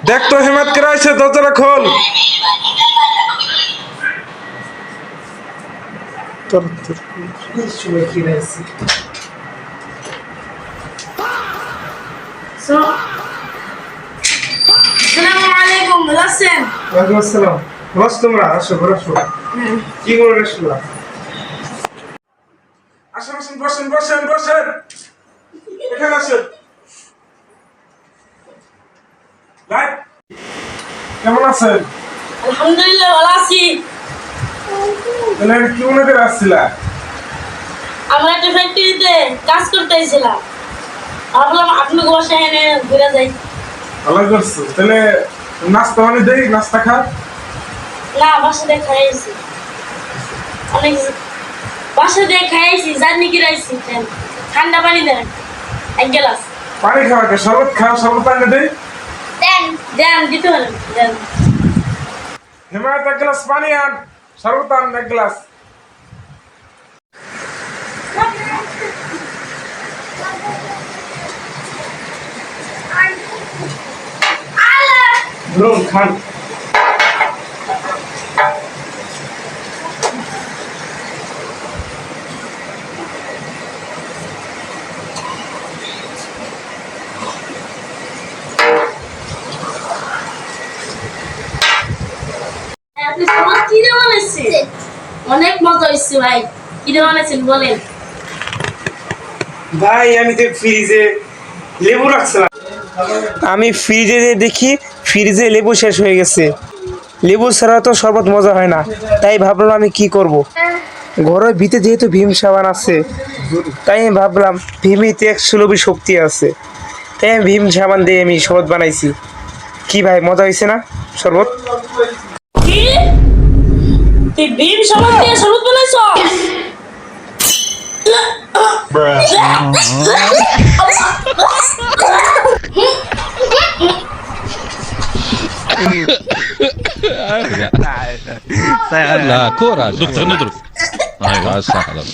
দেখ তো হেমাত কেরাইছে, দরজাটা খোল। আসসালামু ভালো আছেন? ওয়ালাইকুম আসসালাম। বস তোমরা আসো, ঘরে আসো। কি করে আসলো? আসেন আসেন, বসেন বসেন বসেন, এখানে আসেন। লাইট, কেমন আছেন? আলহামদুলিল্লাহ ভালো আছি। তাহলে কি মনে করে আসছিলা? আমরা একটা ফ্যাক্টরিতে কাজ করতেছিলাম, ভাবলাম আপনি বসে এনে ঘুরে যাই। ভালো করছো। তাহলে নাস্তা মানে দেই, নাস্তা খা। না, বাসা দিয়ে খাইছি অনেক, বাসা দিয়ে খাইছি, জার্নি কিরাইছি। ঠান্ডা পানি দেন এক গ্লাস। পানি খাওয়াকে শরবত খাও, শরবত আনে দেই। দেন দেন, দিতে পারেন দেন। হেমায়ত এক গ্লাস পানি আন, শরবত আন এক গ্লাস। ধরুন খান। আপনি সবার কি রে বানাইছেন? অনেক মজা হয়েছে ভাই। কি রে বানাইছেন বলেন। ভাই আমি তো ফ্রিজে লেবু রাখছিলাম, আমি ফ্রিজে দেখি ফ্রিজে লেবু শেষ হয়ে গেছে। লেবু ছাড়া তো শরবত মজা হয় না, তাই ভাবলাম আমি কি করব। ঘরের ভিতরে যেহেতু ভীম সাবান আছে, তাই আমি ভাবলাম ভীমিতে এক সুলভী শক্তি আছে, তাই আমি ভীম সাবান দিয়ে আমি শরবত বানাইছি। কি ভাই মজা হয়েছে না শরবত? কি? তুই ভীম সাবান দিয়ে শরবত বানাইছ? لا كورة دكتور نضرب ايوه صح خلاص